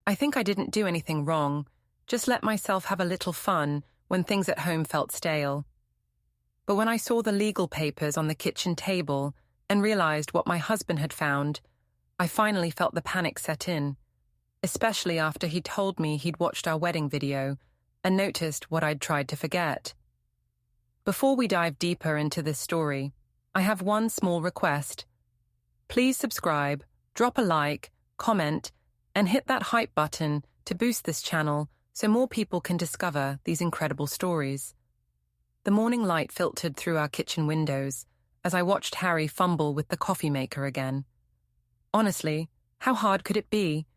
I think I didn't do anything wrong, just let myself have a little fun when things at home felt stale. But when I saw the legal papers on the kitchen table and realized what my husband had found, I finally felt the panic set in, especially after he told me he'd watched our wedding video and noticed what I'd tried to forget. Before we dive deeper into this story, I have one small request. Please subscribe, drop a like, comment, and hit that hype button to boost this channel so more people can discover these incredible stories. The morning light filtered through our kitchen windows as I watched Harry fumble with the coffee maker again. Honestly, how hard could it be?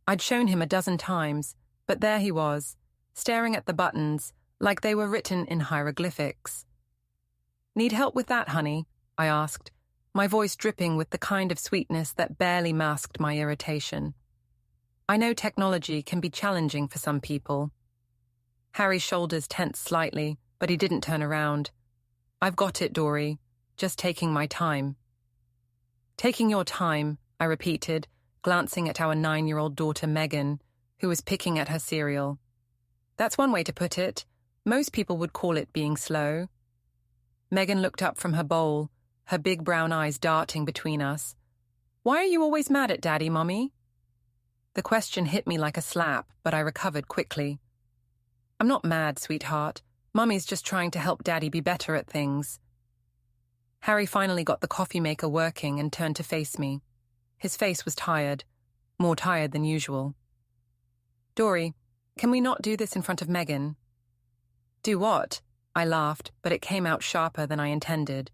I'd shown him a dozen times, but there he was, staring at the buttons like they were written in hieroglyphics. "Need help with that, honey?" I asked, my voice dripping with the kind of sweetness that barely masked my irritation. I know technology can be challenging for some people. Harry's shoulders tensed slightly, but he didn't turn around. "I've got it, Dorie. Just taking my time." "Taking your time," I repeated, glancing at our 9-year-old daughter Megan, who was picking at her cereal. "That's one way to put it. Most people would call it being slow." Megan looked up from her bowl, her big brown eyes darting between us. "Why are you always mad at Daddy, Mommy?" The question hit me like a slap, but I recovered quickly. "I'm not mad, sweetheart. Mummy's just trying to help Daddy be better at things." Harry finally got the coffee maker working and turned to face me. His face was tired, more tired than usual. "Dorie, can we not do this in front of Megan?" "Do what?" I laughed, but it came out sharper than I intended.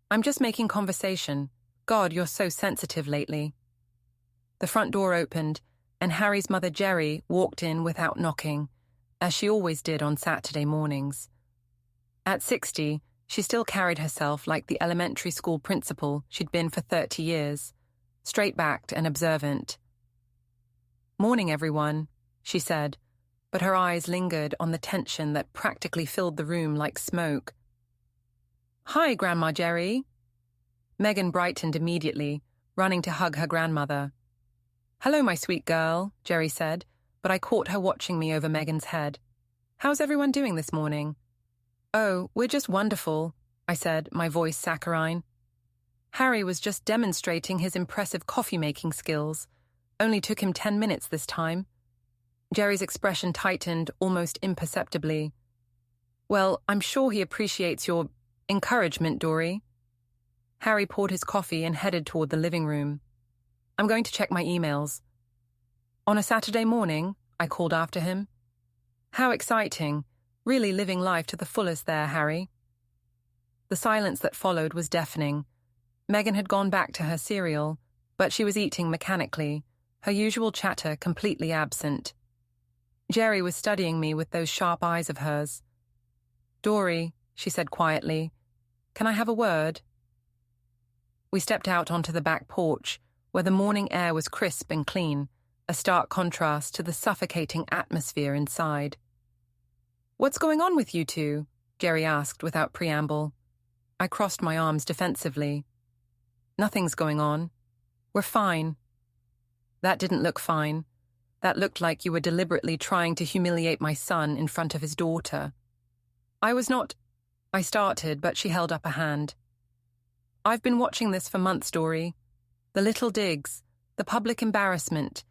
"I'm just making conversation. God, you're so sensitive lately." The front door opened, and Harry's mother Jerry walked in without knocking, as she always did on Saturday mornings. At 60, she still carried herself like the elementary school principal she'd been for 30 years, straight-backed and observant. "Morning, everyone," she said, but her eyes lingered on the tension that practically filled the room like smoke. "Hi, Grandma Jerry." Megan brightened immediately, running to hug her grandmother. "Hello, my sweet girl," Jerry said, but I caught her watching me over Megan's head. "How's everyone doing this morning?" "Oh, we're just wonderful," I said, my voice saccharine. Harry was just demonstrating his impressive coffee-making skills. Only took him 10 minutes this time. Jerry's expression tightened almost imperceptibly. "Well, I'm sure he appreciates your encouragement, Dorie." Harry poured his coffee and headed toward the living room. "I'm going to check my emails." "On a Saturday morning?" I called after him. "How exciting. Really living life to the fullest there, Harry." The silence that followed was deafening. Megan had gone back to her cereal, but she was eating mechanically, her usual chatter completely absent. Jerry was studying me with those sharp eyes of hers. "Dorie," she said quietly, "can I have a word?" We stepped out onto the back porch, where the morning air was crisp and clean, a stark contrast to the suffocating atmosphere inside. "What's going on with you two?" Jerry asked without preamble. I crossed my arms defensively. "Nothing's going on. We're fine." "That didn't look fine. That looked like you were deliberately trying to humiliate my son in front of his daughter." "I was not—" I started, but she held up a hand. "I've been watching this for months, Dorie. The little digs, the public embarrassment,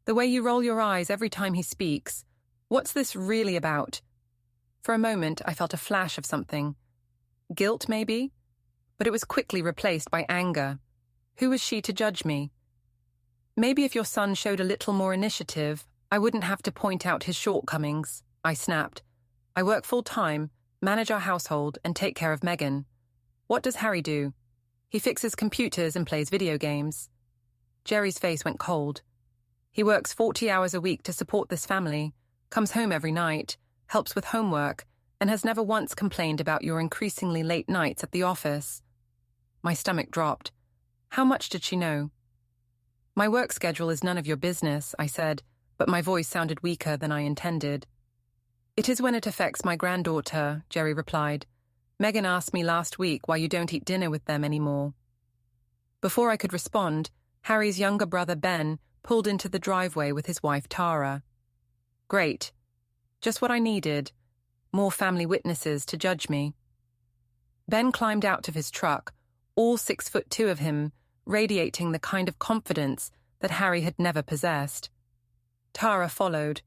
the way you roll your eyes every time he speaks. What's this really about?" For a moment, I felt a flash of something. Guilt, maybe? But it was quickly replaced by anger. Who was she to judge me? "Maybe if your son showed a little more initiative, I wouldn't have to point out his shortcomings," I snapped. "I work full-time, manage our household, and take care of Megan. What does Harry do? He fixes computers and plays video games." Jerry's face went cold. "He works 40 hours a week to support this family, comes home every night, helps with homework, and has never once complained about your increasingly late nights at the office." My stomach dropped. How much did she know? "My work schedule is none of your business," I said, but my voice sounded weaker than I intended. "It is when it affects my granddaughter," Jerry replied. "Megan asked me last week why you don't eat dinner with them anymore." Before I could respond, Harry's younger brother Ben pulled into the driveway with his wife Tara. Great. Just what I needed. More family witnesses to judge me. Ben climbed out of his truck, all 6'2" of him, radiating the kind of confidence that Harry had never possessed. Tara followed,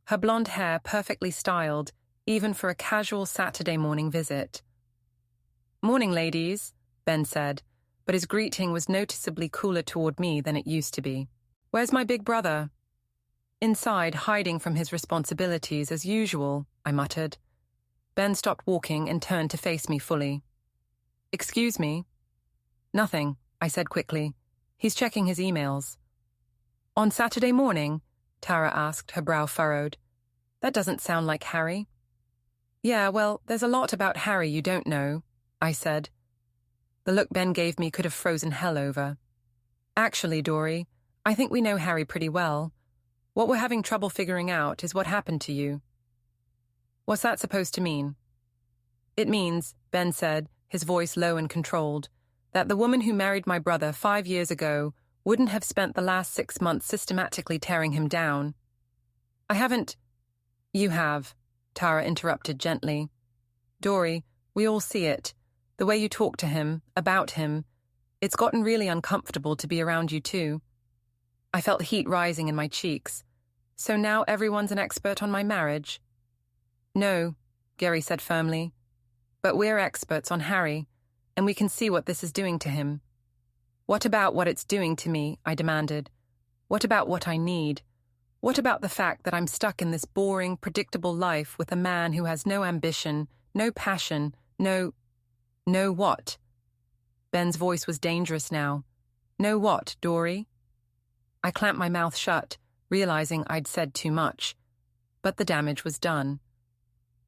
her blonde hair perfectly styled, even for a casual Saturday morning visit. "Morning, ladies," Ben said, but his greeting was noticeably cooler toward me than it used to be. "Where's my big brother?" "Inside, hiding from his responsibilities as usual," I muttered. Ben stopped walking and turned to face me fully. "Excuse me?" "Nothing," I said quickly. "He's checking his emails." "On Saturday morning?" Tara asked, her brow furrowed. "That doesn't sound like Harry." "Yeah, well, there's a lot about Harry you don't know," I said. The look Ben gave me could have frozen hell over. "Actually, Dorie, I think we know Harry pretty well. What we're having trouble figuring out is what happened to you." "What's that supposed to mean?" "It means," Ben said, his voice low and controlled, "that the woman who married my brother 5 years ago wouldn't have spent the last 6 months systematically tearing him down." "I haven't—" "You have," Tara interrupted gently. "Dorie, we all see it. The way you talk to him, about him. It's gotten really uncomfortable to be around you too." I felt heat rising in my cheeks. "So now everyone's an expert on my marriage?" "No," Gary said firmly. "But we're experts on Harry, and we can see what this is doing to him." "What about what it's doing to me?" I demanded. "What about what I need? What about the fact that I'm stuck in this boring, predictable life with a man who has no ambition, no passion, no what?" Ben's voice was dangerous now. "No what, Dorie?" I clamped my mouth shut, realizing I'd said too much. But the damage was done.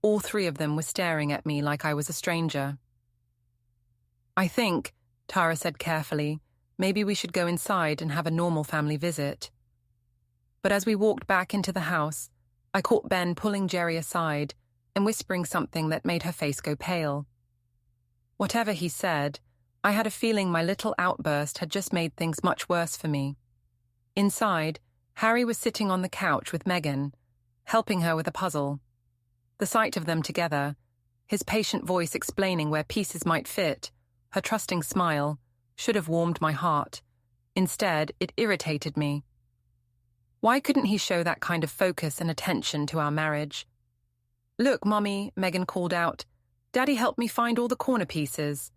All 3 of them were staring at me like I was a stranger. "I think," Tara said carefully, "maybe we should go inside and have a normal family visit." But as we walked back into the house, I caught Ben pulling Jerry aside and whispering something that made her face go pale. Whatever he said, I had a feeling my little outburst had just made things much worse for me. Inside, Harry was sitting on the couch with Megan, helping her with a puzzle. The sight of them together, his patient voice explaining where pieces might fit, her trusting smile, should have warmed my heart. Instead, it irritated me. Why couldn't he show that kind of focus and attention to our marriage? "Look, Mommy," Megan called out. "Daddy helped me find all the corner pieces."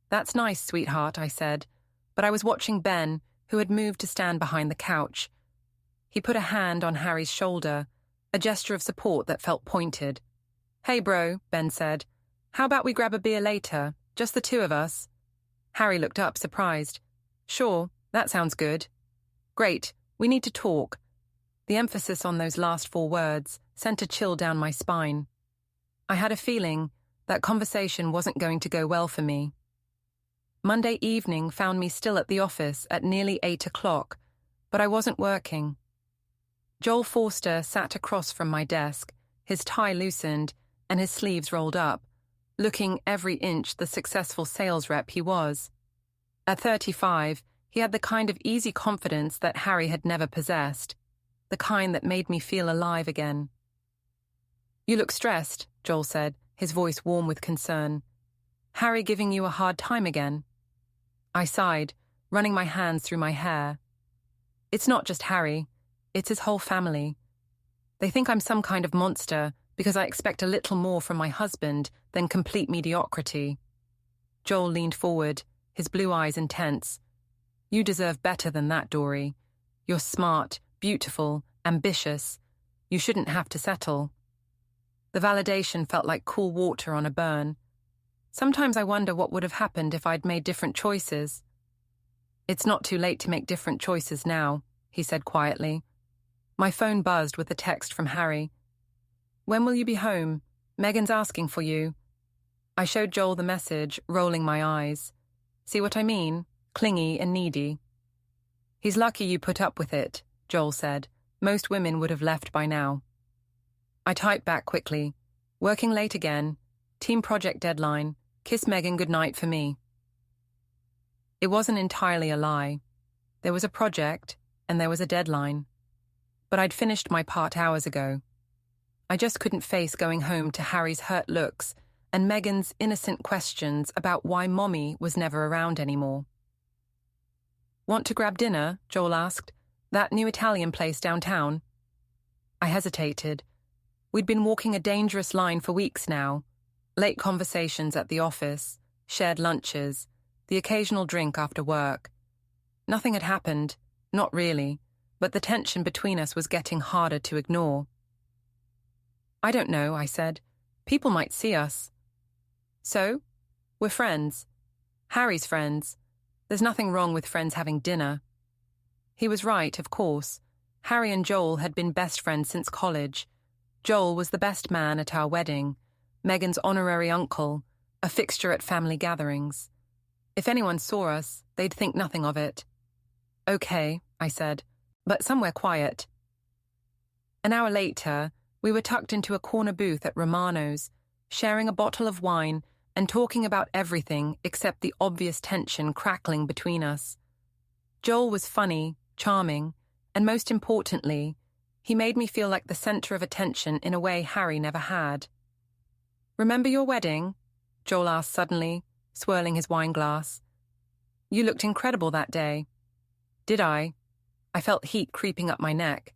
"That's nice, sweetheart," I said, but I was watching Ben, who had moved to stand behind the couch. He put a hand on Harry's shoulder, a gesture of support that felt pointed. "Hey, bro," Ben said. "How about we grab a beer later, just the 2 of us?" Harry looked up, surprised. "Sure, that sounds good." "Great. We need to talk." The emphasis on those last 4 words sent a chill down my spine. I had a feeling that conversation wasn't going to go well for me. Monday evening found me still at the office at nearly 8 o'clock, but I wasn't working. Joel Forster sat across from my desk, his tie loosened and his sleeves rolled up, looking every inch the successful sales rep he was. At 35, he had the kind of easy confidence that Harry had never possessed, the kind that made me feel alive again. "You look stressed," Joel said, his voice warm with concern. "Harry giving you a hard time again?" I sighed, running my hands through my hair. "It's not just Harry, it's his whole family. They think I'm some kind of monster because I expect a little more from my husband than complete mediocrity." Joel leaned forward, his blue eyes intense. "You deserve better than that, Dorie. You're smart, beautiful, ambitious. You shouldn't have to settle." The validation felt like cool water on a burn. Sometimes I wonder what would have happened if I'd made different choices. "It's not too late to make different choices now," he said quietly. My phone buzzed with a text from Harry. "When will you be home? Megan's asking for you." I showed Joel the message, rolling my eyes. "See what I mean? Clingy and needy." "He's lucky you put up with it," Joel said. "Most women would have left by now." I typed back quickly. "Working late again. Team project deadline. Kiss Megan goodnight for me." It wasn't entirely a lie. There was a project, and there was a deadline. But I'd finished my part hours ago. I just couldn't face going home to Harry's hurt looks and Megan's innocent questions about why Mommy was never around anymore. "Want to grab dinner?" Joel asked. "That new Italian place downtown?" I hesitated. We'd been walking a dangerous line for weeks now. Late conversations at the office, shared lunches, the occasional drink after work. Nothing had happened, not really, but the tension between us was getting harder to ignore. "I don't know," I said. "People might see us." "So? We're friends. Harry's friends. There's nothing wrong with friends having dinner." He was right, of course. Harry and Joel had been best friends since college. Joel was the best man at our wedding, Megan's honorary uncle, a fixture at family gatherings. If anyone saw us, they'd think nothing of it. "Okay," I said, "but somewhere quiet." An hour later, we were tucked into a corner booth at Romano's, sharing a bottle of wine and talking about everything except the obvious tension crackling between us. Joel was funny, charming, and most importantly, he made me feel like the center of attention in a way Harry never had. "Remember your wedding?" Joel asked suddenly, swirling his wine glass. "You looked incredible that day." "Did I?" I felt heat creeping up my neck.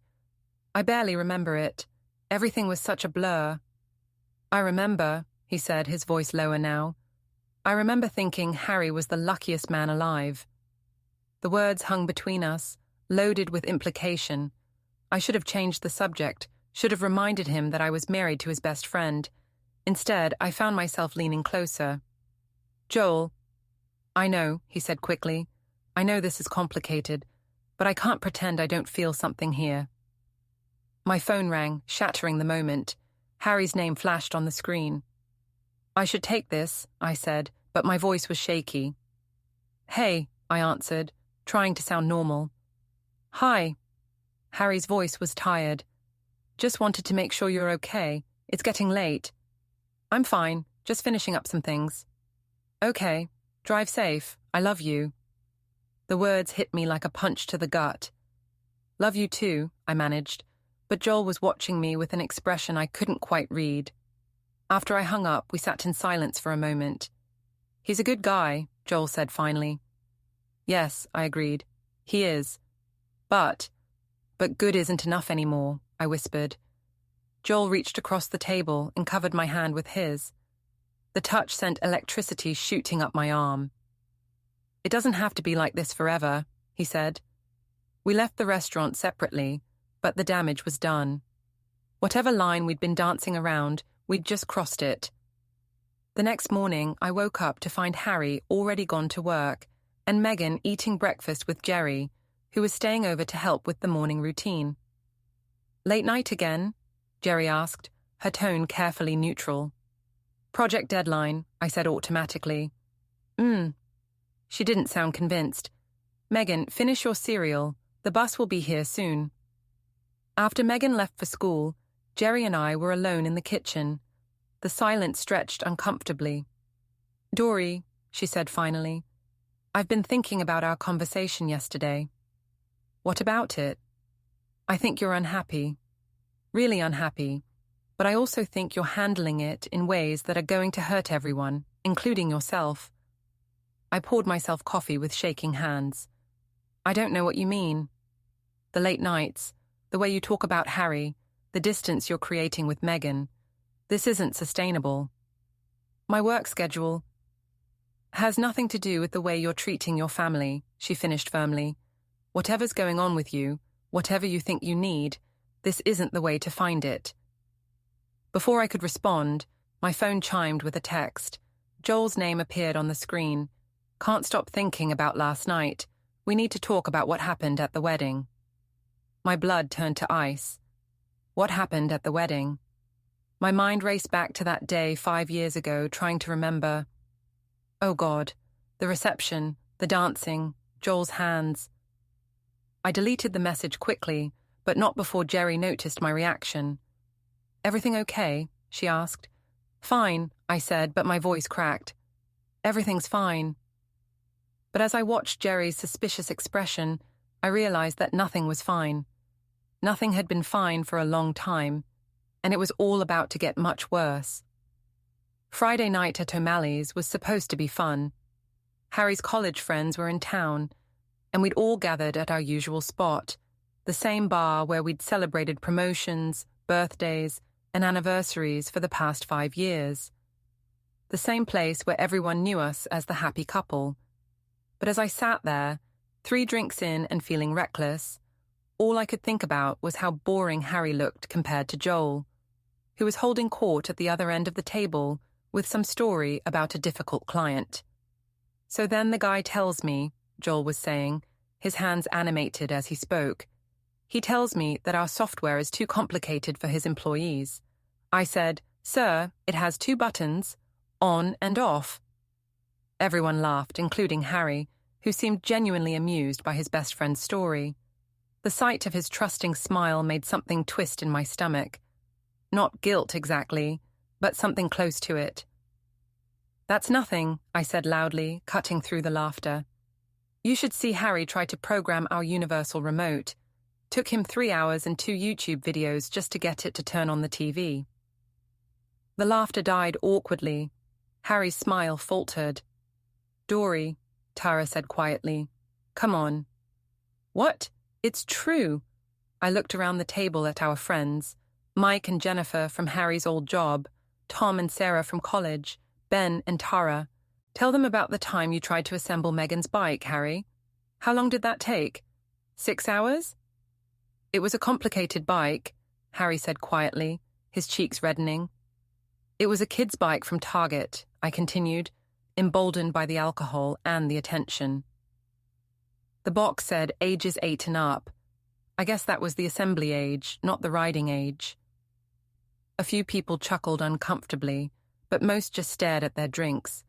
"I barely remember it. Everything was such a blur." "I remember," he said, his voice lower now. "I remember thinking Harry was the luckiest man alive." The words hung between us, loaded with implication. I should have changed the subject, should have reminded him that I was married to his best friend. Instead, I found myself leaning closer. "Joel." "I know," he said quickly. "I know this is complicated, but I can't pretend I don't feel something here." My phone rang, shattering the moment. Harry's name flashed on the screen. "I should take this," I said, but my voice was shaky. "Hey," I answered, trying to sound normal. "Hi." Harry's voice was tired. "Just wanted to make sure you're okay. It's getting late." "I'm fine, just finishing up some things." "Okay, drive safe. I love you." The words hit me like a punch to the gut. "Love you too," I managed, but Joel was watching me with an expression I couldn't quite read. After I hung up, we sat in silence for a moment. "He's a good guy," Joel said finally. "Yes," I agreed. "He is. But good isn't enough anymore," I whispered. Joel reached across the table and covered my hand with his. The touch sent electricity shooting up my arm. "It doesn't have to be like this forever," he said. We left the restaurant separately, but the damage was done. Whatever line we'd been dancing around, we'd just crossed it. The next morning, I woke up to find Harry already gone to work and Megan eating breakfast with Jerry, who was staying over to help with the morning routine. "Late night again?" Jerry asked, her tone carefully neutral. "Project deadline," I said automatically. She didn't sound convinced. "Megan, finish your cereal. The bus will be here soon." After Megan left for school, Jerry and I were alone in the kitchen. The silence stretched uncomfortably. "Dorie," she said finally, "I've been thinking about our conversation yesterday." "What about it?" "I think you're unhappy. Really unhappy. But I also think you're handling it in ways that are going to hurt everyone, including yourself." I poured myself coffee with shaking hands. "I don't know what you mean." "The late nights, the way you talk about Harry, the distance you're creating with Megan. This isn't sustainable." "My work schedule has nothing to do with the way you're treating your family," she finished firmly. "Whatever's going on with you, whatever you think you need, this isn't the way to find it." Before I could respond, my phone chimed with a text. Joel's name appeared on the screen. "Can't stop thinking about last night. We need to talk about what happened at the wedding." My blood turned to ice. What happened at the wedding? My mind raced back to that day 5 years ago, trying to remember. Oh God, the reception, the dancing, Joel's hands. I deleted the message quickly, but not before Jerry noticed my reaction. "Everything okay?" she asked. "Fine," I said, but my voice cracked. "Everything's fine." But as I watched Jerry's suspicious expression, I realized that nothing was fine. Nothing had been fine for a long time, and it was all about to get much worse. Friday night at O'Malley's was supposed to be fun. Harry's college friends were in town, and we'd all gathered at our usual spot, the same bar where we'd celebrated promotions, birthdays, and anniversaries for the past 5 years. The same place where everyone knew us as the happy couple. But as I sat there, 3 drinks in and feeling reckless, all I could think about was how boring Harry looked compared to Joel, who was holding court at the other end of the table with some story about a difficult client. So then the guy tells me, Joel was saying, his hands animated as he spoke. He tells me that our software is too complicated for his employees. I said, "Sir, it has 2 buttons, on and off." Everyone laughed, including Harry, who seemed genuinely amused by his best friend's story. The sight of his trusting smile made something twist in my stomach. Not guilt exactly, but something close to it. "That's nothing," I said loudly, cutting through the laughter. "You should see Harry try to program our universal remote. Took him 3 hours and 2 YouTube videos just to get it to turn on the TV." The laughter died awkwardly. Harry's smile faltered. "Dorie," Tara said quietly, "come on." "What? It's true." I looked around the table at our friends, Mike and Jennifer from Harry's old job, Tom and Sarah from college, Ben and Tara. "Tell them about the time you tried to assemble Megan's bike, Harry. How long did that take? 6 hours?" "It was a complicated bike," Harry said quietly, his cheeks reddening. "It was a kid's bike from Target," I continued, emboldened by the alcohol and the attention. The box said ages 8 and up. I guess that was the assembly age, not the riding age. A few people chuckled uncomfortably, but most just stared at their drinks.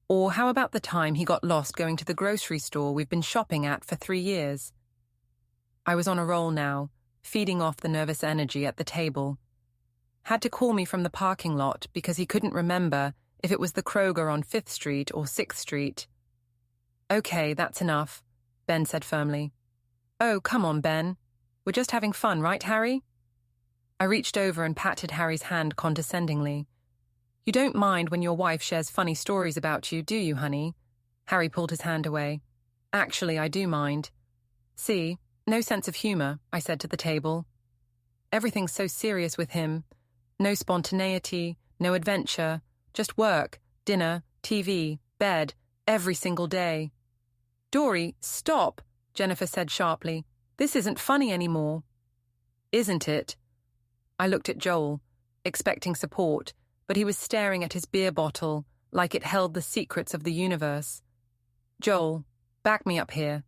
Or how about the time he got lost going to the grocery store we've been shopping at for 3 years? I was on a roll now, feeding off the nervous energy at the table. Had to call me from the parking lot because he couldn't remember if it was the Kroger on 5th Street or 6th Street. "Okay, that's enough," Ben said firmly. "Oh, come on, Ben. We're just having fun, right, Harry?" I reached over and patted Harry's hand condescendingly. "You don't mind when your wife shares funny stories about you, do you, honey?" Harry pulled his hand away. "Actually, I do mind." "See, no sense of humor," I said to the table. "Everything's so serious with him. No spontaneity, no adventure, just work, dinner, TV, bed, every single day." "Dorie, stop," Jennifer said sharply. "This isn't funny anymore." "Isn't it?" I looked at Joel, expecting support, but he was staring at his beer bottle like it held the secrets of the universe. "Joel, back me up here.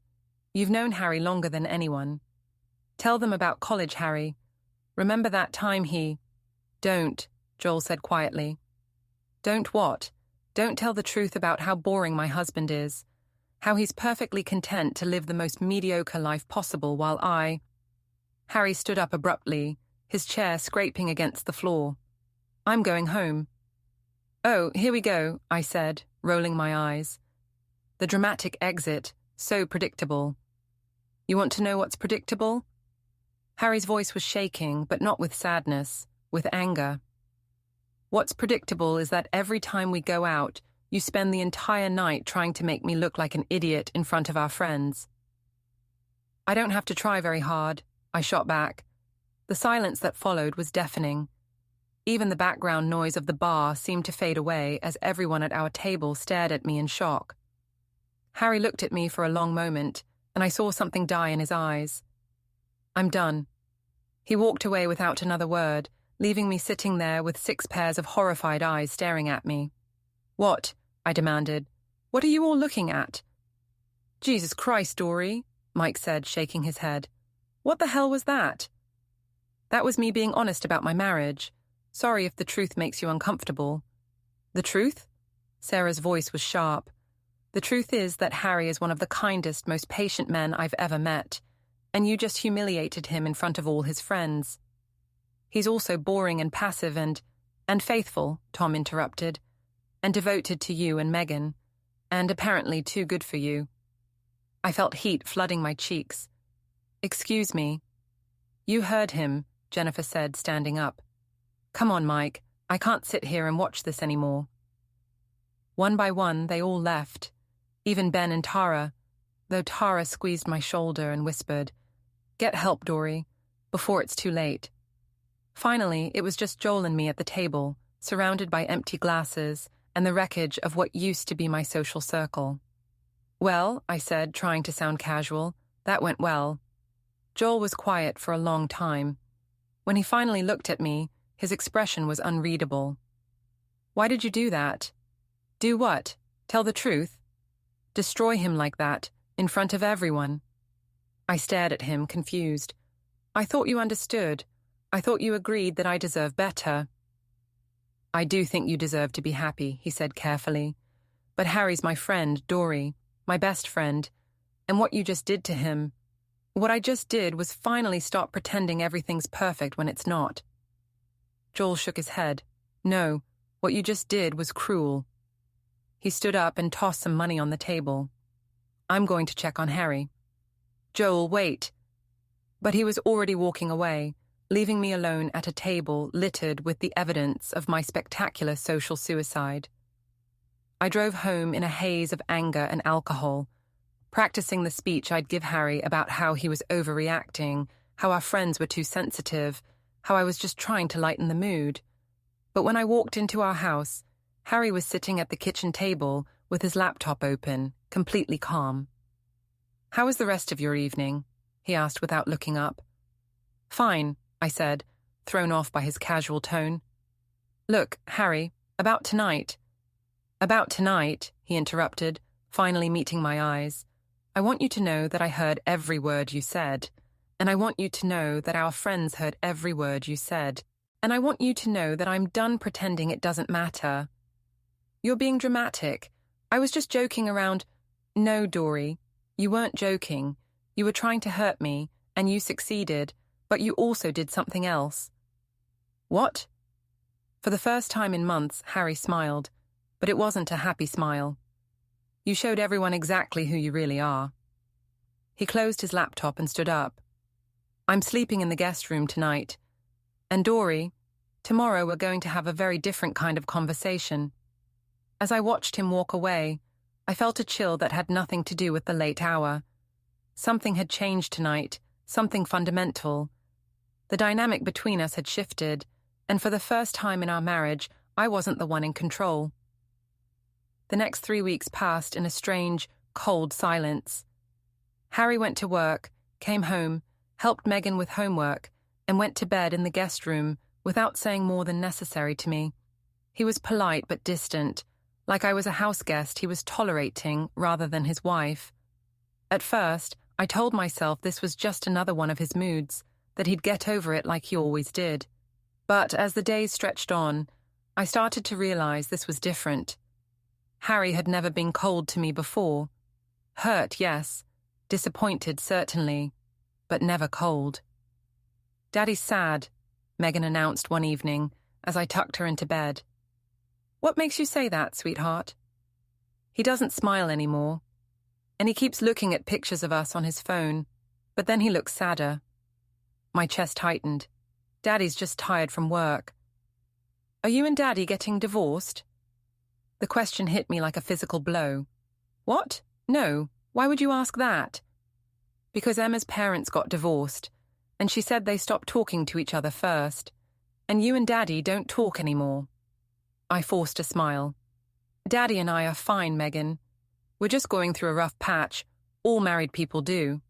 You've known Harry longer than anyone. Tell them about college, Harry. Remember that time he—" "Don't," Joel said quietly. "Don't what? Don't tell the truth about how boring my husband is, how he's perfectly content to live the most mediocre life possible while I—" Harry stood up abruptly, his chair scraping against the floor. "I'm going home." "Oh, here we go," I said, rolling my eyes. The dramatic exit, so predictable. "You want to know what's predictable?" Harry's voice was shaking, but not with sadness, with anger. "What's predictable is that every time we go out, you spend the entire night trying to make me look like an idiot in front of our friends." "I don't have to try very hard," I shot back. The silence that followed was deafening. Even the background noise of the bar seemed to fade away as everyone at our table stared at me in shock. Harry looked at me for a long moment, and I saw something die in his eyes. "I'm done." He walked away without another word, leaving me sitting there with 6 pairs of horrified eyes staring at me. "What?" I demanded. "What are you all looking at?" "Jesus Christ, Dorie," Mike said, shaking his head. "What the hell was that?" "That was me being honest about my marriage. Sorry if the truth makes you uncomfortable." "The truth?" Sarah's voice was sharp. "The truth is that Harry is one of the kindest, most patient men I've ever met, and you just humiliated him in front of all his friends." "He's also boring and passive and faithful," Tom interrupted, "and devoted to you and Megan, and apparently too good for you." I felt heat flooding my cheeks. "Excuse me." "You heard him," Jennifer said, standing up. "Come on, Mike. I can't sit here and watch this anymore." One by one, they all left, even Ben and Tara, though Tara squeezed my shoulder and whispered, "Get help, Dorie, before it's too late." Finally, it was just Joel and me at the table, surrounded by empty glasses and the wreckage of what used to be my social circle. "Well," I said, trying to sound casual, "that went well." Joel was quiet for a long time. When he finally looked at me, his expression was unreadable. "Why did you do that?" "Do what? Tell the truth? Destroy him like that, in front of everyone?" I stared at him, confused. "I thought you understood. I thought you agreed that I deserve better." "I do think you deserve to be happy," he said carefully. "But Harry's my friend, Dorie, my best friend, and what you just did to him, what I just did was finally stop pretending everything's perfect when it's not." Joel shook his head. "No, what you just did was cruel." He stood up and tossed some money on the table. "I'm going to check on Harry." "Joel, wait." But he was already walking away, leaving me alone at a table littered with the evidence of my spectacular social suicide. I drove home in a haze of anger and alcohol, practicing the speech I'd give Harry about how he was overreacting, how our friends were too sensitive, how I was just trying to lighten the mood. But when I walked into our house, Harry was sitting at the kitchen table with his laptop open, completely calm. "How was the rest of your evening?" he asked without looking up. "Fine," I said, thrown off by his casual tone. "Look, Harry, about tonight." "About tonight," he interrupted, finally meeting my eyes. "I want you to know that I heard every word you said, and I want you to know that our friends heard every word you said, and I want you to know that I'm done pretending it doesn't matter." "You're being dramatic. I was just joking around." "No, Dorie, you weren't joking. You were trying to hurt me, and you succeeded, but you also did something else." "What?" For the first time in months, Harry smiled, but it wasn't a happy smile. "You showed everyone exactly who you really are." He closed his laptop and stood up. "I'm sleeping in the guest room tonight. And Dorie, tomorrow we're going to have a very different kind of conversation." As I watched him walk away, I felt a chill that had nothing to do with the late hour. Something had changed tonight, something fundamental. The dynamic between us had shifted, and for the first time in our marriage, I wasn't the one in control. The next 3 weeks passed in a strange, cold silence. Harry went to work, came home, helped Megan with homework, and went to bed in the guest room without saying more than necessary to me. He was polite but distant, like I was a house guest he was tolerating rather than his wife. At first, I told myself this was just another one of his moods, that he'd get over it like he always did. But as the days stretched on, I started to realize this was different. Harry had never been cold to me before. Hurt, yes. Disappointed, certainly. But never cold. "Daddy's sad," Megan announced one evening as I tucked her into bed. "What makes you say that, sweetheart?" "He doesn't smile anymore. And he keeps looking at pictures of us on his phone, but then he looks sadder." My chest tightened. "Daddy's just tired from work." "Are you and Daddy getting divorced?" The question hit me like a physical blow. "What? No. Why would you ask that?" "Because Emma's parents got divorced, and she said they stopped talking to each other first, and you and Daddy don't talk anymore." I forced a smile. "Daddy and I are fine, Megan. We're just going through a rough patch. All married people do."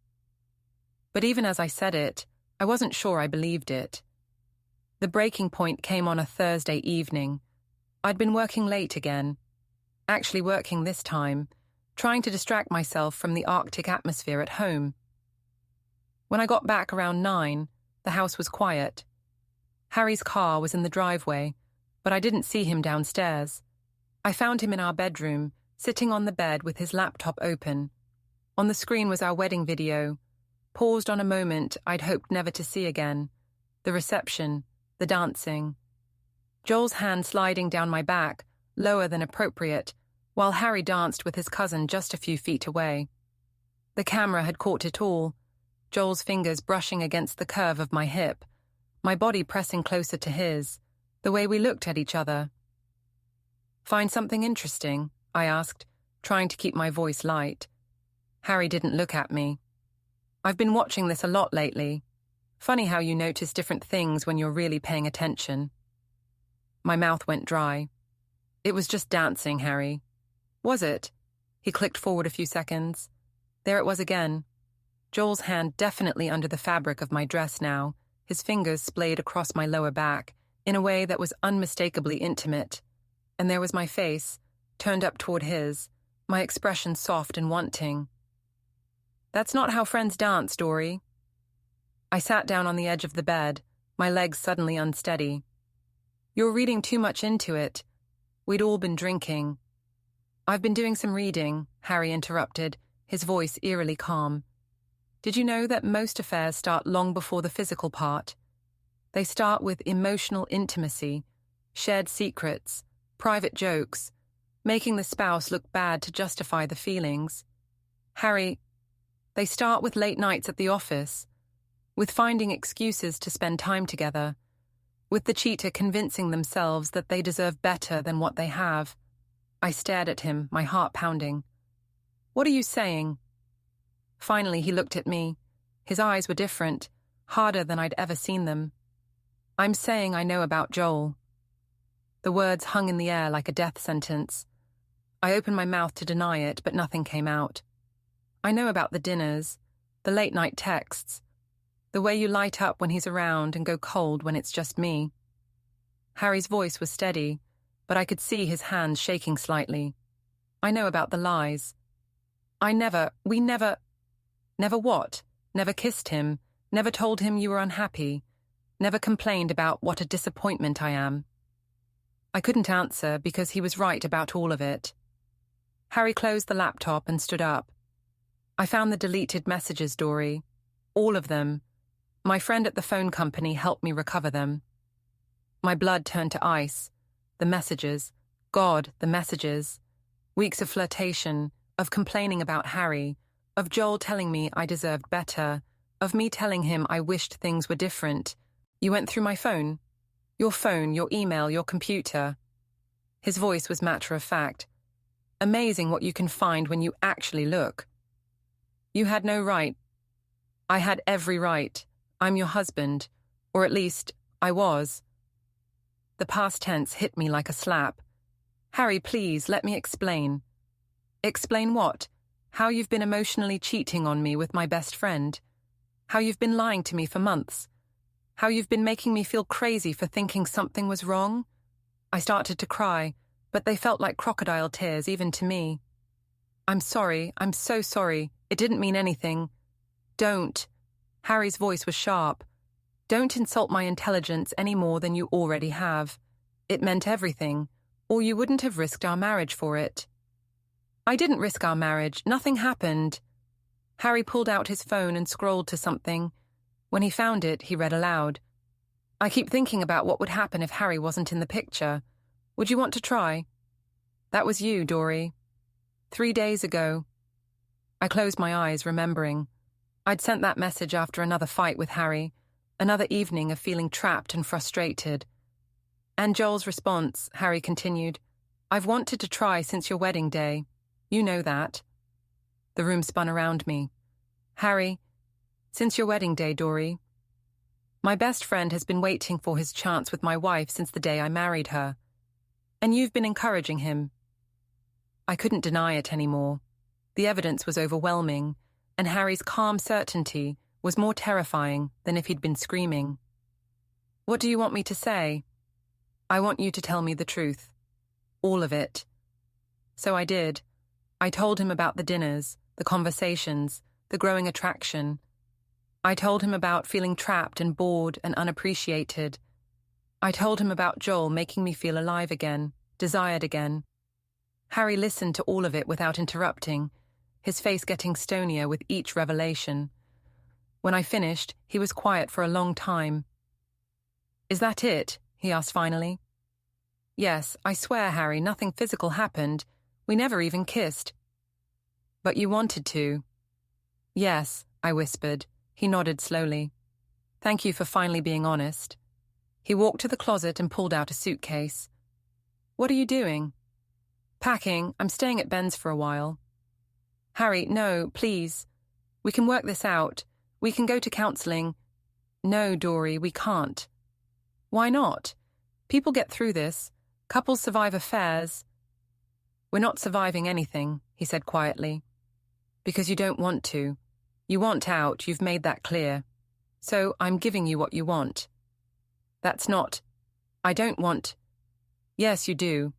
But even as I said it, I wasn't sure I believed it. The breaking point came on a Thursday evening. I'd been working late again. Actually working this time, trying to distract myself from the Arctic atmosphere at home. When I got back around 9, the house was quiet. Harry's car was in the driveway, but I didn't see him downstairs. I found him in our bedroom, sitting on the bed with his laptop open. On the screen was our wedding video, paused on a moment I'd hoped never to see again. The reception, the dancing. Joel's hand sliding down my back, lower than appropriate, while Harry danced with his cousin just a few feet away. The camera had caught it all, Joel's fingers brushing against the curve of my hip, my body pressing closer to his, the way we looked at each other. "Find something interesting?" I asked, trying to keep my voice light. Harry didn't look at me. "I've been watching this a lot lately. Funny how you notice different things when you're really paying attention." My mouth went dry. "It was just dancing, Harry." "Was it?" He clicked forward a few seconds. There it was again. Joel's hand definitely under the fabric of my dress now, his fingers splayed across my lower back in a way that was unmistakably intimate. And there was my face, turned up toward his, my expression soft and wanting. "That's not how friends dance, Dorie." I sat down on the edge of the bed, my legs suddenly unsteady. "You're reading too much into it. We'd all been drinking." "I've been doing some reading," Harry interrupted, his voice eerily calm. "Did you know that most affairs start long before the physical part? They start with emotional intimacy, shared secrets, private jokes, making the spouse look bad to justify the feelings. Harry, they start with late nights at the office, with finding excuses to spend time together, with the cheater convincing themselves that they deserve better than what they have." I stared at him, my heart pounding. "What are you saying?" Finally, he looked at me. His eyes were different, harder than I'd ever seen them. "I'm saying I know about Joel." The words hung in the air like a death sentence. I opened my mouth to deny it, but nothing came out. "I know about the dinners, the late-night texts, the way you light up when he's around and go cold when it's just me." Harry's voice was steady, but I could see his hands shaking slightly. "I know about the lies. We never what? Never kissed him, never told him you were unhappy, never complained about what a disappointment I am." I couldn't answer because he was right about all of it. Harry closed the laptop and stood up. "I found the deleted messages, Dorie. All of them. My friend at the phone company helped me recover them." My blood turned to ice. The messages. God, the messages. Weeks of flirtation, of complaining about Harry, of Joel telling me I deserved better, of me telling him I wished things were different. "You went through my phone? Your phone, your email, your computer." His voice was matter-of-fact. "Amazing what you can find when you actually look." "You had no right." "I had every right. I'm your husband. Or at least, I was." The past tense hit me like a slap. "Harry, please, let me explain." "Explain what? How you've been emotionally cheating on me with my best friend? How you've been lying to me for months? How you've been making me feel crazy for thinking something was wrong?" I started to cry, but they felt like crocodile tears even to me. "I'm sorry, I'm so sorry. It didn't mean anything." "Don't." Harry's voice was sharp. "Don't insult my intelligence any more than you already have. It meant everything, or you wouldn't have risked our marriage for it." "I didn't risk our marriage. Nothing happened." Harry pulled out his phone and scrolled to something. When he found it, he read aloud. "I keep thinking about what would happen if Harry wasn't in the picture. Would you want to try? That was you, Dorie. 3 days ago." I closed my eyes, remembering. I'd sent that message after another fight with Harry, another evening of feeling trapped and frustrated. "And Joel's response," Harry continued, "I've wanted to try since your wedding day. You know that." The room spun around me. "Harry, since your wedding day, Dorie. My best friend has been waiting for his chance with my wife since the day I married her. And you've been encouraging him." I couldn't deny it anymore. The evidence was overwhelming, and Harry's calm certainty was more terrifying than if he'd been screaming. "What do you want me to say?" "I want you to tell me the truth. All of it." So I did. I told him about the dinners, the conversations, the growing attraction. I told him about feeling trapped and bored and unappreciated. I told him about Joel making me feel alive again, desired again. Harry listened to all of it without interrupting, his face getting stonier with each revelation. When I finished, he was quiet for a long time. "Is that it?" he asked finally. "Yes, I swear, Harry, nothing physical happened. We never even kissed." "But you wanted to." Yes, I whispered. He nodded slowly. Thank you for finally being honest. He walked to the closet and pulled out a suitcase. What are you doing? Packing. I'm staying at Ben's for a while. Harry, no, please. We can work this out. We can go to counselling. No, Dorie, we can't. Why not? People get through this. Couples survive affairs. We're not surviving anything, he said quietly. Because you don't want to. You want out, you've made that clear. So I'm giving you what you want. That's not. I don't want. Yes, you do.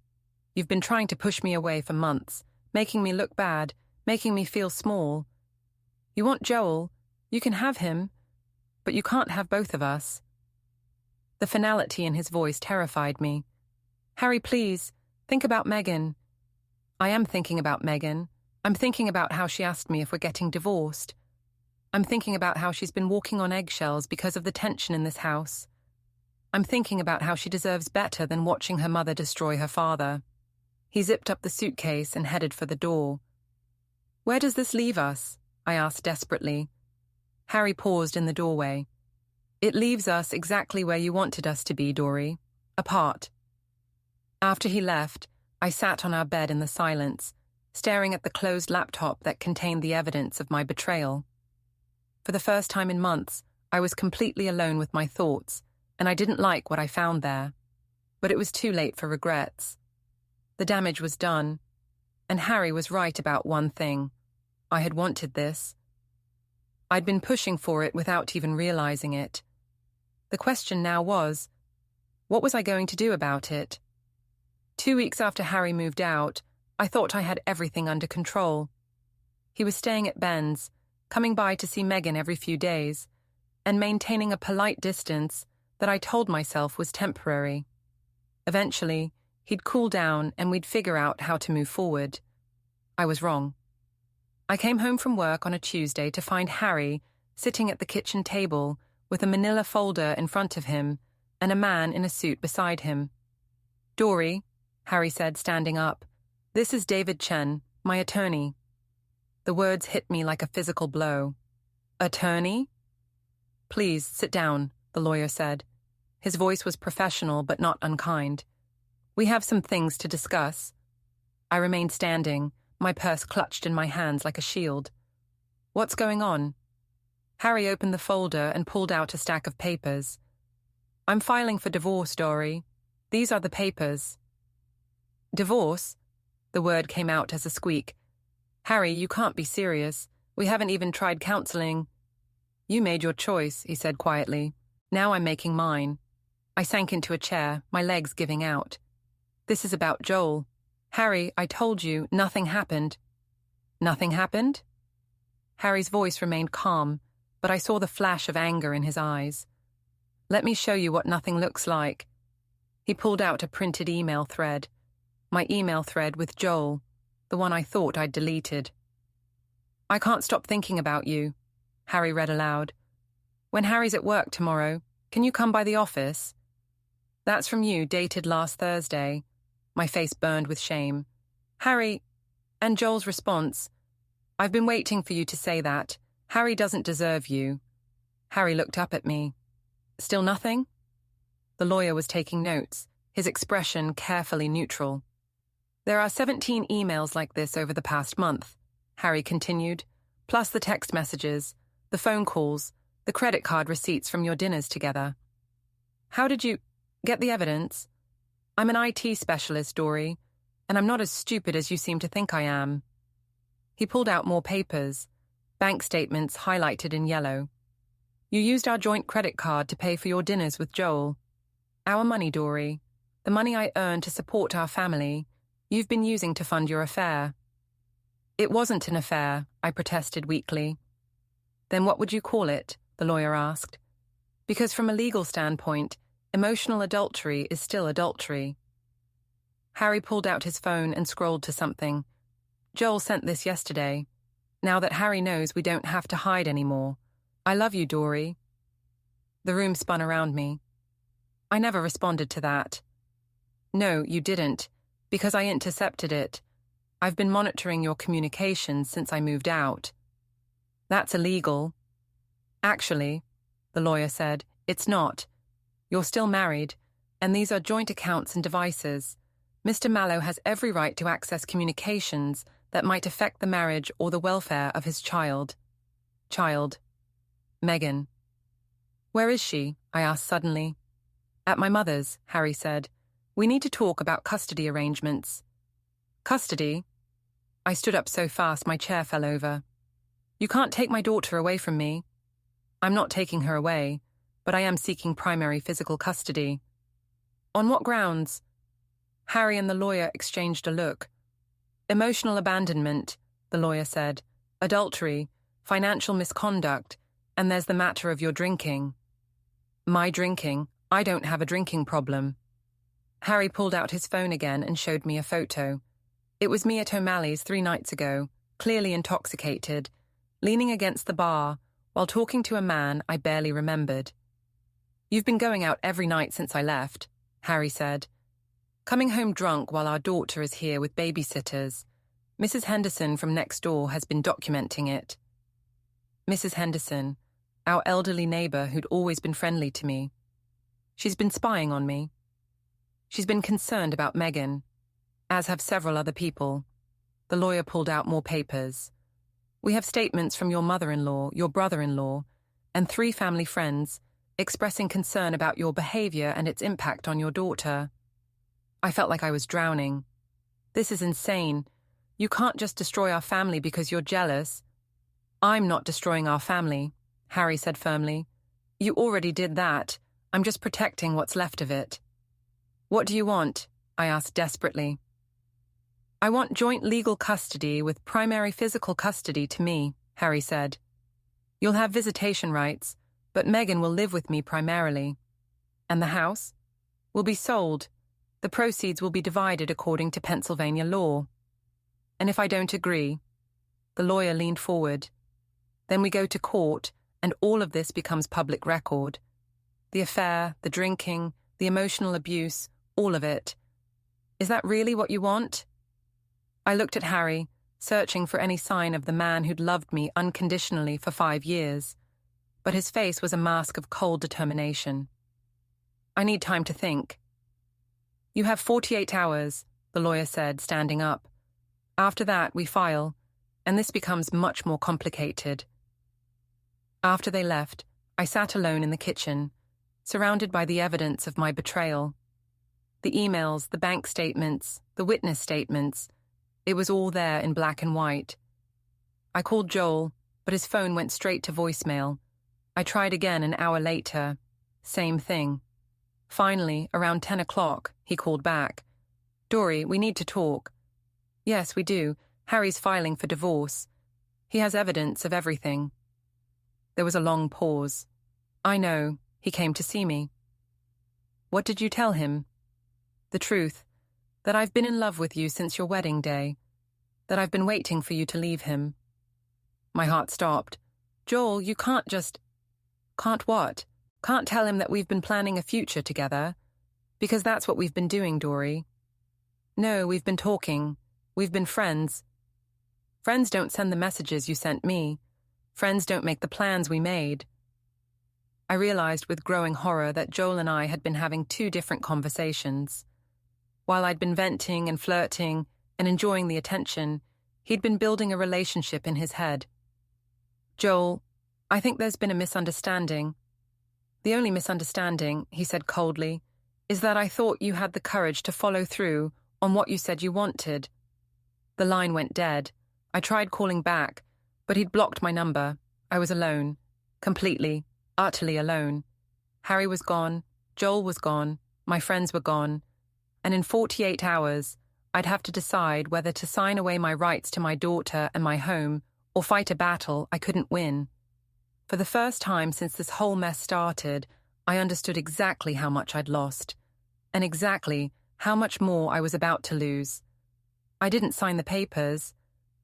You've been trying to push me away for months, making me look bad, making me feel small. You want Joel. You can have him. But you can't have both of us. The finality in his voice terrified me. Harry, please, think about Megan. I am thinking about Megan. I'm thinking about how she asked me if we're getting divorced. I'm thinking about how she's been walking on eggshells because of the tension in this house. I'm thinking about how she deserves better than watching her mother destroy her father. He zipped up the suitcase and headed for the door. Where does this leave us? I asked desperately. Harry paused in the doorway. It leaves us exactly where you wanted us to be, Dorie. Apart. After he left, I sat on our bed in the silence, staring at the closed laptop that contained the evidence of my betrayal. For the first time in months, I was completely alone with my thoughts, and I didn't like what I found there. But it was too late for regrets. The damage was done, and Harry was right about one thing. I had wanted this. I'd been pushing for it without even realizing it. The question now was, what was I going to do about it? 2 weeks after Harry moved out, I thought I had everything under control. He was staying at Ben's, coming by to see Megan every few days, and maintaining a polite distance that I told myself was temporary. Eventually, he'd cool down and we'd figure out how to move forward. I was wrong. I came home from work on a Tuesday to find Harry sitting at the kitchen table with a manila folder in front of him and a man in a suit beside him. Dorie, Harry said, standing up, this is David Chen, my attorney. The words hit me like a physical blow. Attorney? Please, sit down, the lawyer said. His voice was professional but not unkind. We have some things to discuss. I remained standing, my purse clutched in my hands like a shield. What's going on? Harry opened the folder and pulled out a stack of papers. I'm filing for divorce, Dorie. These are the papers. Divorce? The word came out as a squeak. Harry, you can't be serious. We haven't even tried counseling. You made your choice, he said quietly. Now I'm making mine. I sank into a chair, my legs giving out. This is about Joel. Harry, I told you, nothing happened. Nothing happened? Harry's voice remained calm, but I saw the flash of anger in his eyes. Let me show you what nothing looks like. He pulled out a printed email thread. My email thread with Joel, the one I thought I'd deleted. I can't stop thinking about you, Harry read aloud. When Harry's at work tomorrow, can you come by the office? That's from you, dated last Thursday. My face burned with shame. Harry, and Joel's response, I've been waiting for you to say that. Harry doesn't deserve you. Harry looked up at me. Still nothing? The lawyer was taking notes, his expression carefully neutral. There are 17 emails like this over the past month, Harry continued, plus the text messages, the phone calls, the credit card receipts from your dinners together. How did you get the evidence? I'm an IT specialist, Dorie, and I'm not as stupid as you seem to think I am. He pulled out more papers, bank statements highlighted in yellow. You used our joint credit card to pay for your dinners with Joel. Our money, Dorie, the money I earned to support our family, you've been using to fund your affair. It wasn't an affair, I protested weakly. Then what would you call it? The lawyer asked. Because from a legal standpoint, emotional adultery is still adultery. Harry pulled out his phone and scrolled to something. Joel sent this yesterday. Now that Harry knows, we don't have to hide anymore. I love you, Dorie. The room spun around me. I never responded to that. No, you didn't, because I intercepted it. I've been monitoring your communications since I moved out. That's illegal. Actually, the lawyer said, it's not. You're still married, and these are joint accounts and devices. Mr. Mallow has every right to access communications that might affect the marriage or the welfare of his child. Megan. Where is she? I asked suddenly. At my mother's, Harry said. We need to talk about custody arrangements. Custody? I stood up so fast my chair fell over. You can't take my daughter away from me. I'm not taking her away, but I am seeking primary physical custody. On what grounds? Harry and the lawyer exchanged a look. Emotional abandonment, the lawyer said. Adultery, financial misconduct, and there's the matter of your drinking. My drinking? I don't have a drinking problem. Harry pulled out his phone again and showed me a photo. It was me at O'Malley's 3 nights ago, clearly intoxicated, leaning against the bar while talking to a man I barely remembered. You've been going out every night since I left, Harry said. Coming home drunk while our daughter is here with babysitters. Mrs. Henderson from next door has been documenting it. Mrs. Henderson, our elderly neighbour who'd always been friendly to me. She's been spying on me. She's been concerned about Megan, as have several other people. The lawyer pulled out more papers. We have statements from your mother-in-law, your brother-in-law, and 3 family friends expressing concern about your behaviour and its impact on your daughter. I felt like I was drowning. This is insane. You can't just destroy our family because you're jealous. I'm not destroying our family, Harry said firmly. You already did that. I'm just protecting what's left of it. What do you want? I asked desperately. I want joint legal custody with primary physical custody to me, Harry said. You'll have visitation rights, but Megan will live with me primarily. And the house? Will be sold. The proceeds will be divided according to Pennsylvania law. And if I don't agree? The lawyer leaned forward. Then we go to court, and all of this becomes public record. The affair, the drinking, the emotional abuse, all of it. Is that really what you want? I looked at Harry, searching for any sign of the man who'd loved me unconditionally for 5 years, but his face was a mask of cold determination. I need time to think. You have 48 hours, the lawyer said, standing up. After that, we file, and this becomes much more complicated. After they left, I sat alone in the kitchen, surrounded by the evidence of my betrayal. The emails, the bank statements, the witness statements, it was all there in black and white. I called Joel, but his phone went straight to voicemail. I tried again an hour later. Same thing. Finally, around 10 o'clock, he called back. Dorie, we need to talk. Yes, we do. Harry's filing for divorce. He has evidence of everything. There was a long pause. I know. He came to see me. What did you tell him? The truth. That I've been in love with you since your wedding day. That I've been waiting for you to leave him. My heart stopped. Joel, you can't just... Can't what? Can't tell him that we've been planning a future together. Because that's what we've been doing, Dorie. No, we've been talking. We've been friends. Friends don't send the messages you sent me. Friends don't make the plans we made. I realized with growing horror that Joel and I had been having 2 different conversations. While I'd been venting and flirting and enjoying the attention, he'd been building a relationship in his head. Joel, I think there's been a misunderstanding. The only misunderstanding, he said coldly, is that I thought you had the courage to follow through on what you said you wanted. The line went dead. I tried calling back, but he'd blocked my number. I was alone. Completely, utterly alone. Harry was gone. Joel was gone. My friends were gone. And in 48 hours, I'd have to decide whether to sign away my rights to my daughter and my home or fight a battle I couldn't win. For the first time since this whole mess started, I understood exactly how much I'd lost, and exactly how much more I was about to lose. I didn't sign the papers.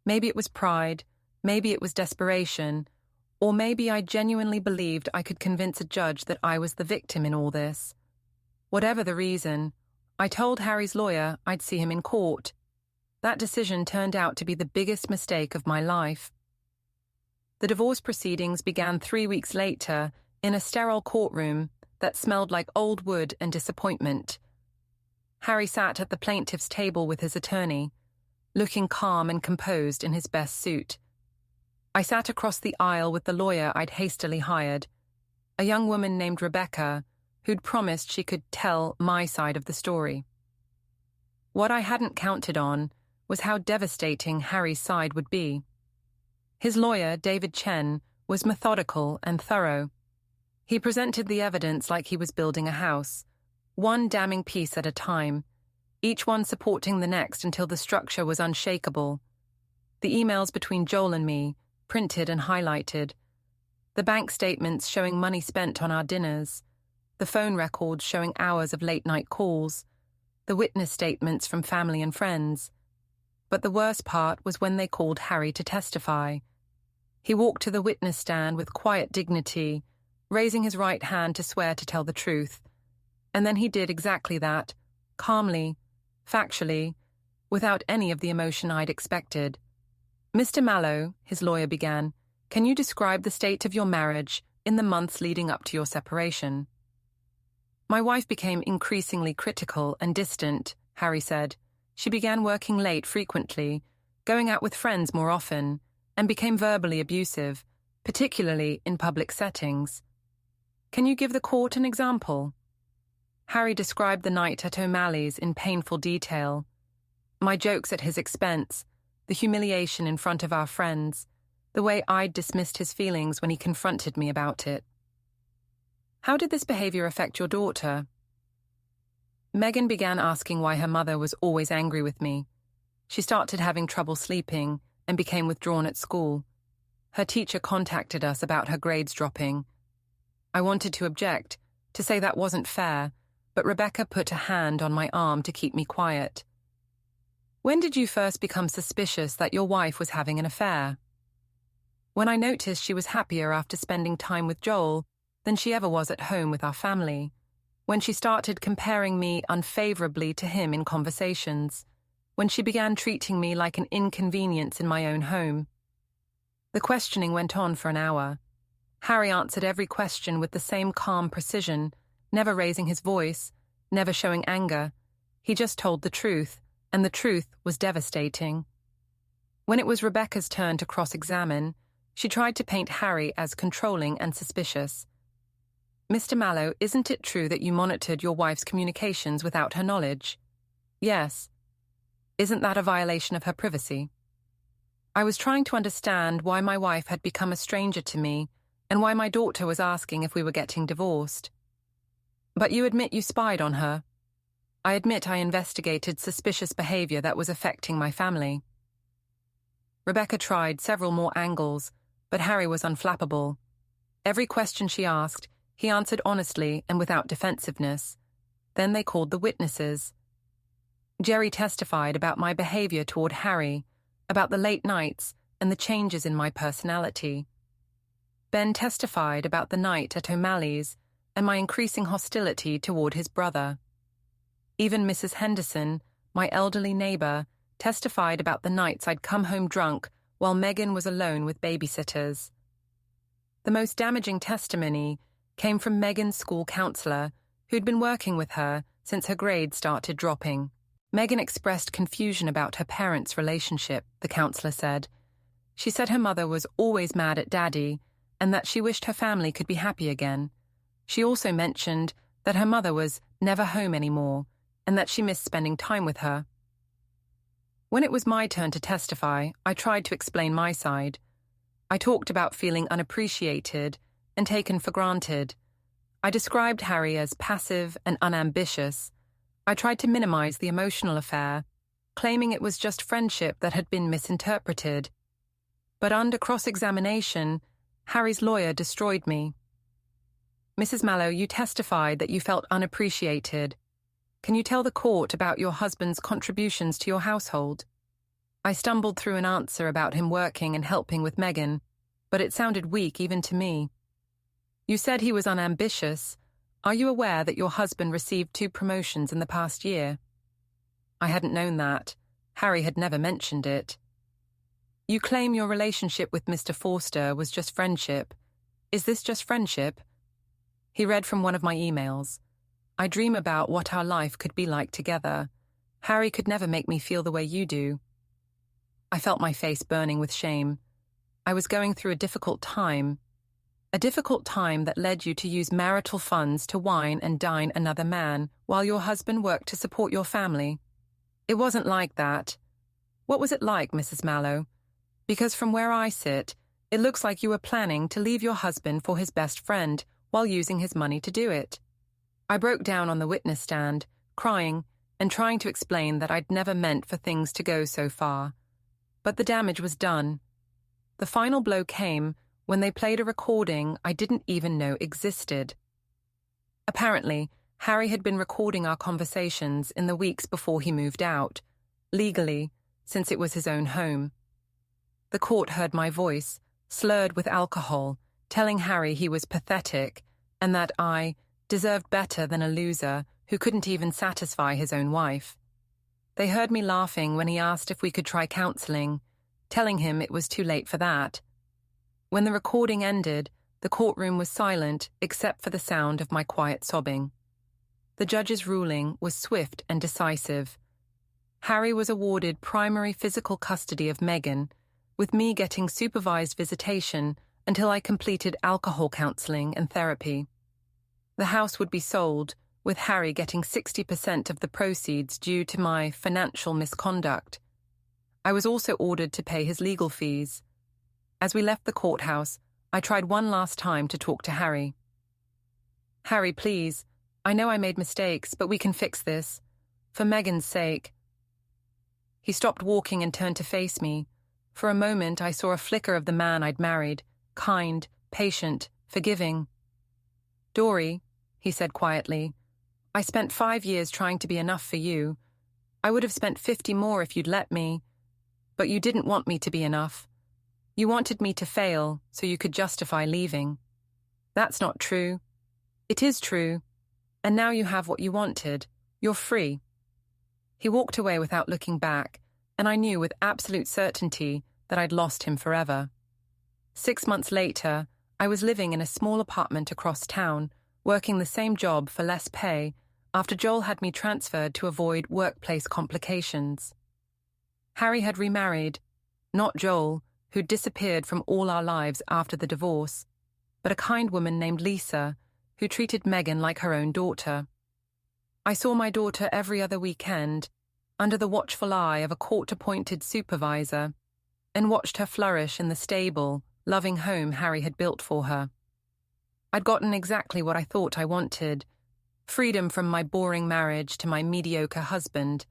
Maybe it was pride, maybe it was desperation, or maybe I genuinely believed I could convince a judge that I was the victim in all this. Whatever the reason, I told Harry's lawyer I'd see him in court. That decision turned out to be the biggest mistake of my life. The divorce proceedings began 3 weeks later in a sterile courtroom that smelled like old wood and disappointment. Harry sat at the plaintiff's table with his attorney, looking calm and composed in his best suit. I sat across the aisle with the lawyer I'd hastily hired, a young woman named Rebecca, who'd promised she could tell my side of the story. What I hadn't counted on was how devastating Harry's side would be. His lawyer, David Chen, was methodical and thorough. He presented the evidence like he was building a house, one damning piece at a time, each one supporting the next until the structure was unshakable. The emails between Joel and me, printed and highlighted, the bank statements showing money spent on our dinners, the phone records showing hours of late-night calls, the witness statements from family and friends. But the worst part was when they called Harry to testify. He walked to the witness stand with quiet dignity, raising his right hand to swear to tell the truth. And then he did exactly that, calmly, factually, without any of the emotion I'd expected. "Mr. Mallow," his lawyer began, "can you describe the state of your marriage in the months leading up to your separation?" "My wife became increasingly critical and distant," Harry said. "She began working late frequently, going out with friends more often, and became verbally abusive, particularly in public settings." "Can you give the court an example?" Harry described the night at O'Malley's in painful detail. My jokes at his expense, the humiliation in front of our friends, the way I'd dismissed his feelings when he confronted me about it. "How did this behavior affect your daughter?" Megan began asking why her mother was always angry with me. She started having trouble sleeping and became withdrawn at school. Her teacher contacted us about her grades dropping. I wanted to object, to say that wasn't fair, but Rebecca put a hand on my arm to keep me quiet. "When did you first become suspicious that your wife was having an affair?" "When I noticed she was happier after spending time with Joel than she ever was at home with our family. When she started comparing me unfavorably to him in conversations. When she began treating me like an inconvenience in my own home." The questioning went on for an hour. Harry answered every question with the same calm precision, never raising his voice, never showing anger. He just told the truth, and the truth was devastating. When it was Rebecca's turn to cross-examine, she tried to paint Harry as controlling and suspicious. "Mr. Mallow, isn't it true that you monitored your wife's communications without her knowledge?" "Yes." "Isn't that a violation of her privacy?" I was trying to understand why my wife had become a stranger to me and why my daughter was asking if we were getting divorced. "But you admit you spied on her." "I admit I investigated suspicious behavior that was affecting my family." Rebecca tried several more angles, but Harry was unflappable. Every question she asked, he answered honestly and without defensiveness. Then they called the witnesses. Jerry testified about my behavior toward Harry, about the late nights and the changes in my personality. Ben testified about the night at O'Malley's and my increasing hostility toward his brother. Even Mrs. Henderson, my elderly neighbor, testified about the nights I'd come home drunk while Megan was alone with babysitters. The most damaging testimony came from Megan's school counselor, who'd been working with her since her grades started dropping. Megan expressed confusion about her parents' relationship, the counselor said. She said her mother was always mad at Daddy and that she wished her family could be happy again. She also mentioned that her mother was never home anymore and that she missed spending time with her. When it was my turn to testify, I tried to explain my side. I talked about feeling unappreciated and taken for granted. I described Harry as passive and unambitious. I tried to minimize the emotional affair, claiming it was just friendship that had been misinterpreted. But under cross-examination, Harry's lawyer destroyed me. "Mrs. Mallow, you testified that you felt unappreciated. Can you tell the court about your husband's contributions to your household?" I stumbled through an answer about him working and helping with Megan, but it sounded weak even to me. "You said he was unambitious. Are you aware that your husband received 2 promotions in the past year?" I hadn't known that. Harry had never mentioned it. You claim your relationship with Mr. Forster was just friendship. Is this just friendship? He read from one of my emails. I dream about what our life could be like together. Harry could never make me feel the way you do. I felt my face burning with shame. I was going through a difficult time that led you to use marital funds to wine and dine another man while your husband worked to support your family. It wasn't like that. What was it like, Mrs. Mallow? Because from where I sit, it looks like you were planning to leave your husband for his best friend while using his money to do it. I broke down on the witness stand, crying and trying to explain that I'd never meant for things to go so far. But the damage was done. The final blow came when they played a recording I didn't even know existed. Apparently, Harry had been recording our conversations in the weeks before he moved out, legally, since it was his own home. The court heard my voice, slurred with alcohol, telling Harry he was pathetic and that I deserved better than a loser who couldn't even satisfy his own wife. They heard me laughing when he asked if we could try counseling, telling him it was too late for that. When the recording ended, the courtroom was silent except for the sound of my quiet sobbing. The judge's ruling was swift and decisive. Harry was awarded primary physical custody of Meghan, with me getting supervised visitation until I completed alcohol counseling and therapy. The house would be sold, with Harry getting 60% of the proceeds due to my financial misconduct. I was also ordered to pay his legal fees. As we left the courthouse, I tried one last time to talk to Harry. Harry, please. I know I made mistakes, but we can fix this. For Meghan's sake. He stopped walking and turned to face me. For a moment, I saw a flicker of the man I'd married, kind, patient, forgiving. Dorie, he said quietly, I spent 5 years trying to be enough for you. I would have spent 50 more if you'd let me. But you didn't want me to be enough. You wanted me to fail so you could justify leaving. That's not true. It is true. And now you have what you wanted. You're free. He walked away without looking back, and I knew with absolute certainty that I'd lost him forever. 6 months later, I was living in a small apartment across town, working the same job for less pay after Joel had me transferred to avoid workplace complications. Harry had remarried, not Joel, who'd disappeared from all our lives after the divorce, but a kind woman named Lisa, who treated Meghan like her own daughter. I saw my daughter every other weekend, under the watchful eye of a court-appointed supervisor, and watched her flourish in the stable, loving home Harry had built for her. I'd gotten exactly what I thought I wanted, freedom from my boring marriage to my mediocre husband.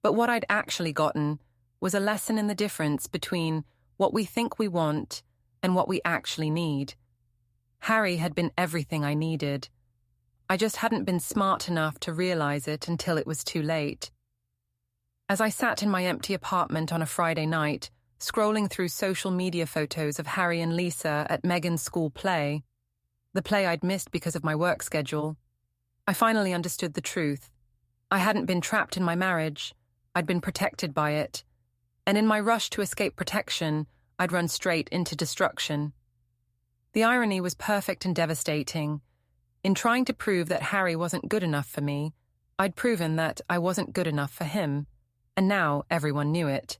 But what I'd actually gotten was a lesson in the difference between what we think we want and what we actually need. Harry had been everything I needed. I just hadn't been smart enough to realize it until it was too late. As I sat in my empty apartment on a Friday night, scrolling through social media photos of Harry and Lisa at Meghan's school play, the play I'd missed because of my work schedule, I finally understood the truth. I hadn't been trapped in my marriage. I'd been protected by it. And in my rush to escape protection, I'd run straight into destruction. The irony was perfect and devastating. In trying to prove that Harry wasn't good enough for me, I'd proven that I wasn't good enough for him, and now everyone knew it.